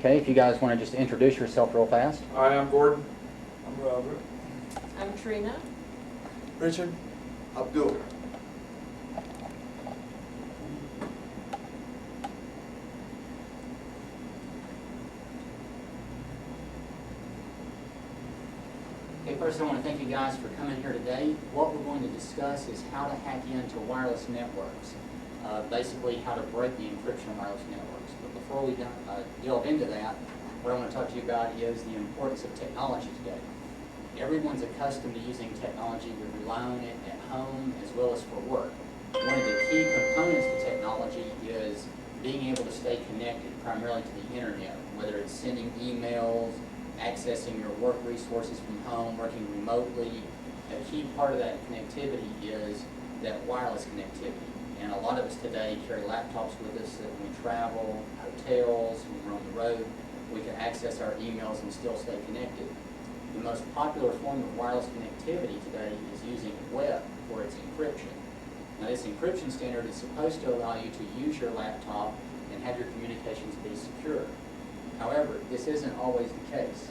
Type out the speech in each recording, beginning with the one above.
Okay, if you guys want to just introduce yourself real fast. Hi, I'm Gordon. I'm Robert. I'm Trina. Richard. Abdul. Okay, first I want to thank you guys for coming here today. What we're going to discuss is how to hack into wireless networks. Basically how to break the encryption of wireless networks. But before we delve into that, what I want to talk to you about is the importance of technology today. Everyone's accustomed to using technology. We rely on it at home as well as for work. One of the key components to technology is being able to stay connected primarily to the internet, whether it's sending emails, accessing your work resources from home, working remotely. A key part of that connectivity is that wireless connectivity. And a lot of us today carry laptops with us that when we travel, hotels, when we're on the road, we can access our emails and still stay connected. The most popular form of wireless connectivity today is using WEP for its encryption. Now this encryption standard is supposed to allow you to use your laptop and have your communications be secure. However, this isn't always the case.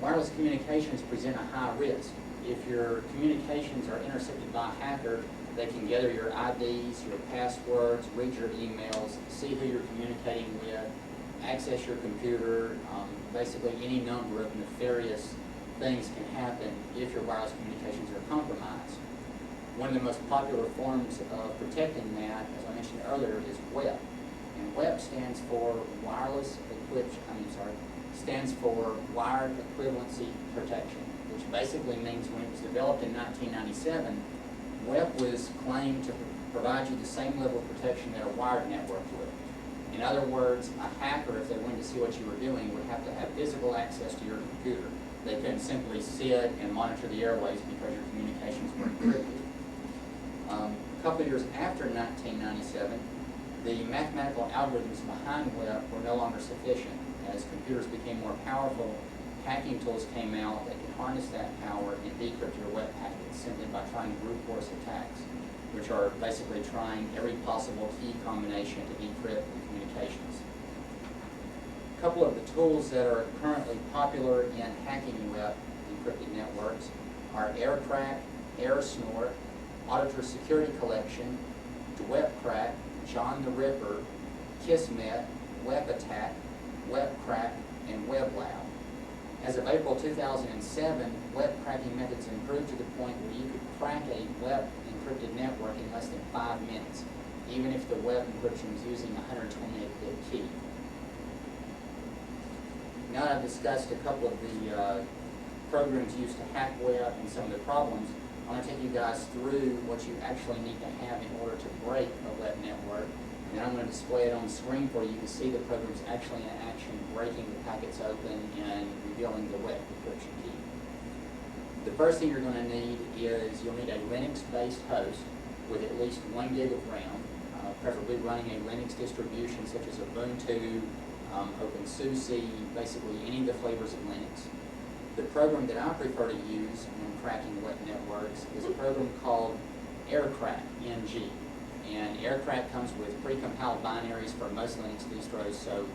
Wireless communications present a high risk. If your communications are intercepted by a hacker, they can gather your IDs, your passwords, read your emails, see who you're communicating with, access your computer. Basically any number of nefarious things can happen if your wireless communications are compromised. One of the most popular forms of protecting that, as I mentioned earlier, is WEP. And WEP stands for stands for Wired Equivalency Protection, which basically means when it was developed in 1997, WEP was claimed to provide you the same level of protection that a wired network would. In other words, a hacker, if they wanted to see what you were doing, would have to have physical access to your computer. They couldn't simply sit and monitor the airways because your communications were encrypted. A couple of years after 1997, the mathematical algorithms behind WEP were no longer sufficient. As computers became more powerful, hacking tools came out that could harness that power and decrypt your WEP packets simply by trying brute force attacks, which are basically trying every possible key combination to decrypt the communications. A couple of the tools that are currently popular in hacking WEP encrypted networks are AirCrack, AirSnort, Auditor Security Collection, WebCrack, John the Ripper, Kismet, WebAttack, WebCrack, and WebLab. As of April 2007, web cracking methods improved to the point where you could crack a web encrypted network in less than 5 minutes, even if the web encryption was using a 128-bit key. Now that I've discussed a couple of the programs used to hack web and some of the problems, I want to take you guys through what you actually need to have in order to break a web network. And I'm going to display it on the screen for you to see the programs actually in action, breaking the packets open and revealing the web encryption key. The first thing you're going to need is you'll need a Linux-based host with at least 1 gig of RAM, preferably running a Linux distribution such as Ubuntu, OpenSUSE, basically any of the flavors of Linux. The program that I prefer to use when cracking web networks is a program called AirCrack, NG. And AirCrack comes with pre-compiled binaries for most Linux distros, so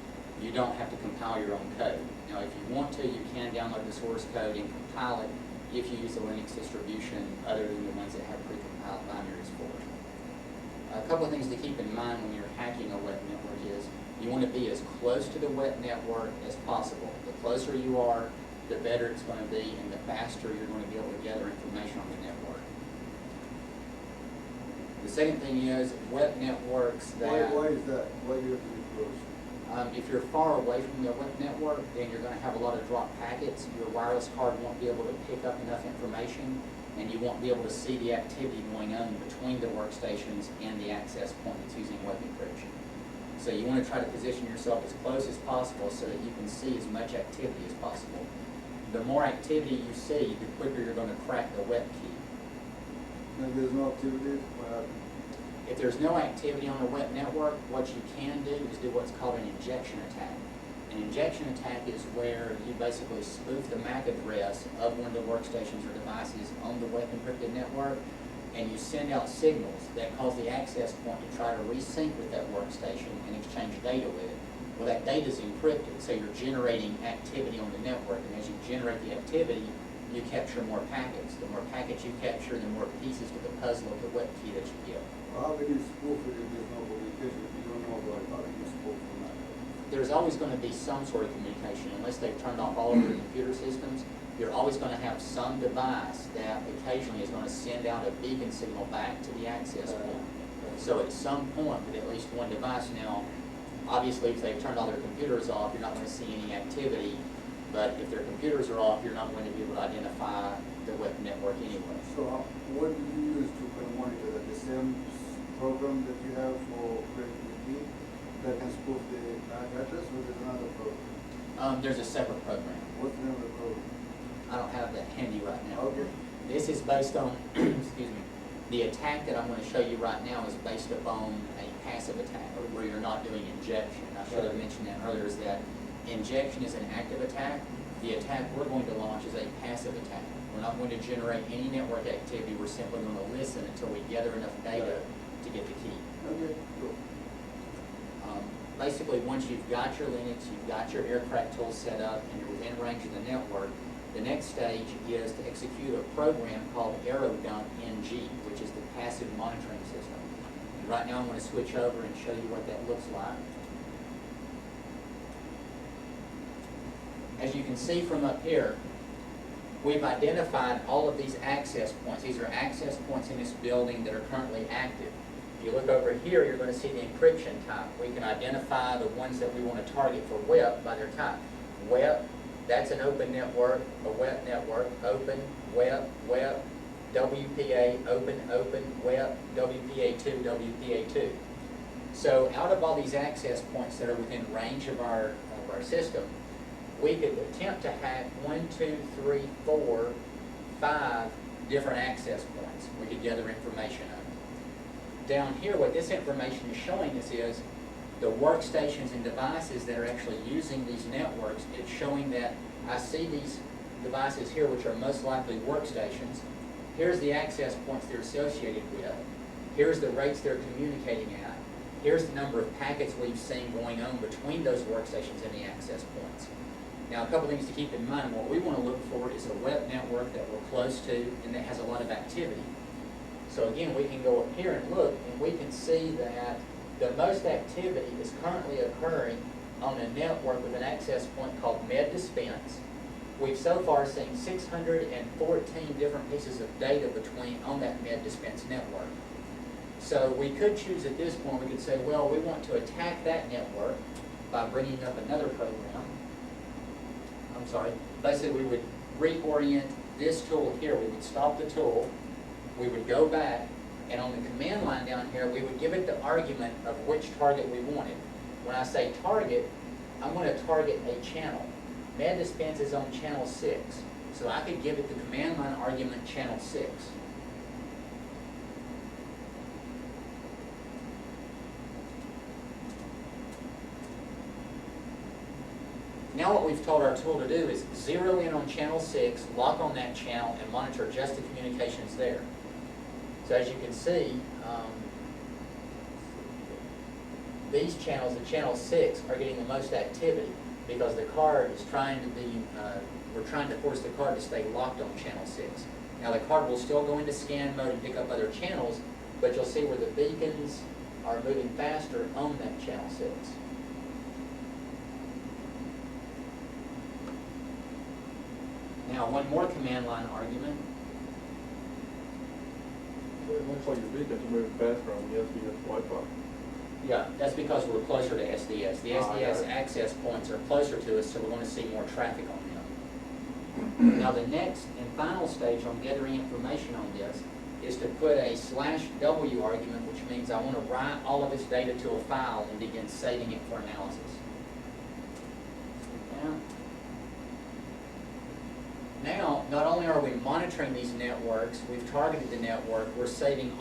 you don't have to compile your own code. Now, if you want to, you can download the source code and compile it if you use a Linux distribution other than the ones that have pre-compiled binaries for it. A couple of things to keep in mind when you're hacking a web network is you want to be as close to the web network as possible. The closer you are, the better it's going to be, and the faster you're going to be able to gather information on the network. The second thing is web networks that... Why is that? Why do you have to be close? If you're far away from the web network, then you're going to have a lot of dropped packets. Your wireless card won't be able to pick up enough information, and you won't be able to see the activity going on between the workstations and the access point that's using web encryption. So you want to try to position yourself as close as possible so that you can see as much activity as possible. The more activity you see, the quicker you're going to crack the web key. And if there's no activity, what happens? If there's no activity on the web network, what you can do is do what's called an injection attack. An injection attack is where you basically spoof the MAC address of one of the workstations or devices on the web encrypted network, and you send out signals that cause the access point to try to resync with that workstation and exchange data with it. Well, that data is encrypted, so you're generating activity on the network, and as you generate the activity, you capture more packets. The more packets you capture, the more pieces to the puzzle of the WEP key that you get. How can you spoof it if there's no communication? If you don't know about how you spoof or not? There's always going to be some sort of communication, unless they've turned off all of your computer systems. You're always going to have some device that occasionally is going to send out a beacon signal back to the access point. So at some point, with at least one device now, obviously if they've turned all their computers off, you're not going to see any activity. But if their computers are off, you're not going to be able to identify the WEP network anyway. So what do you use to kind of monitor that? The same program that you have for creating the key that can spoof the MAC address, or there's another program? There's a separate program. What's the name of the program? I don't have that handy right now. Okay. This is based on, excuse me, the attack that I'm going to show you right now is based upon a passive attack, where you're not doing injection. I should have mentioned that earlier, is that injection is an active attack. The attack we're going to launch is a passive attack. We're not going to generate any network activity. We're simply going to listen until we gather enough data to get the key. Okay, cool. Basically, once you've got your Linux, you've got your aircraft tool set up, and you're within range of the network, the next stage is to execute a program called AeroDump NG, which is the passive monitoring system. And right now I'm going to switch over and show you what that looks like. As you can see from up here, we've identified all of these access points. These are access points in this building that are currently active. If you look over here, you're going to see the encryption type. We can identify the ones that we want to target for WEP by their type. WEP, that's an open network, a WEP network, open, WEP, WEP, WPA, open, open, WEP, WPA2, WPA2. So out of all these access points that are within range of our system, we could attempt to hack 1, 2, 3, 4, 5 different access points. We could gather information on. Down here, what this information is showing us is the workstations and devices that are actually using these networks. It's showing that I see these devices here, which are most likely workstations. Here's the access points they're associated with. Here's the rates they're communicating at. Here's the number of packets we've seen going on between those workstations and the access points. Now, a couple things to keep in mind. What we want to look for is a WEP network that we're close to and that has a lot of activity. So again, we can go up here and look, and we can see that the most activity is currently occurring on a network with an access point called Med Dispense. We've so far seen 614 different pieces of data on that Med Dispense network. So we could choose at this point, we could say, well, we want to attack that network by bringing up another program. Basically we would reorient this tool here. We would stop the tool, we would go back, and on the command line down here, we would give it the argument of which target we wanted. When I say target, I'm going to target a channel. Med Dispense is on channel 6, so I could give it the command line argument channel 6. Now what we've told our tool to do is zero in on channel 6, lock on that channel, and monitor just the communications there. So as you can see, these channels, the channel 6, are getting the most activity because the card is trying to be, we're trying to force the card to stay locked on channel 6. Now the card will still go into scan mode and pick up other channels, but you'll see where the beacons are moving faster on that channel 6. Now, one more command line argument. So it looks like your beacons are moving faster on the SDS Wi-Fi. Yeah, that's because we're closer to SDS. The SDS access points are closer to us, so we're going to see more traffic on them. Now, the next and final stage on gathering information on this is to put a /W argument, which means I want to write all of this data to a file and begin saving it for analysis. Now, not only are we monitoring these networks, we've targeted the network, we're saving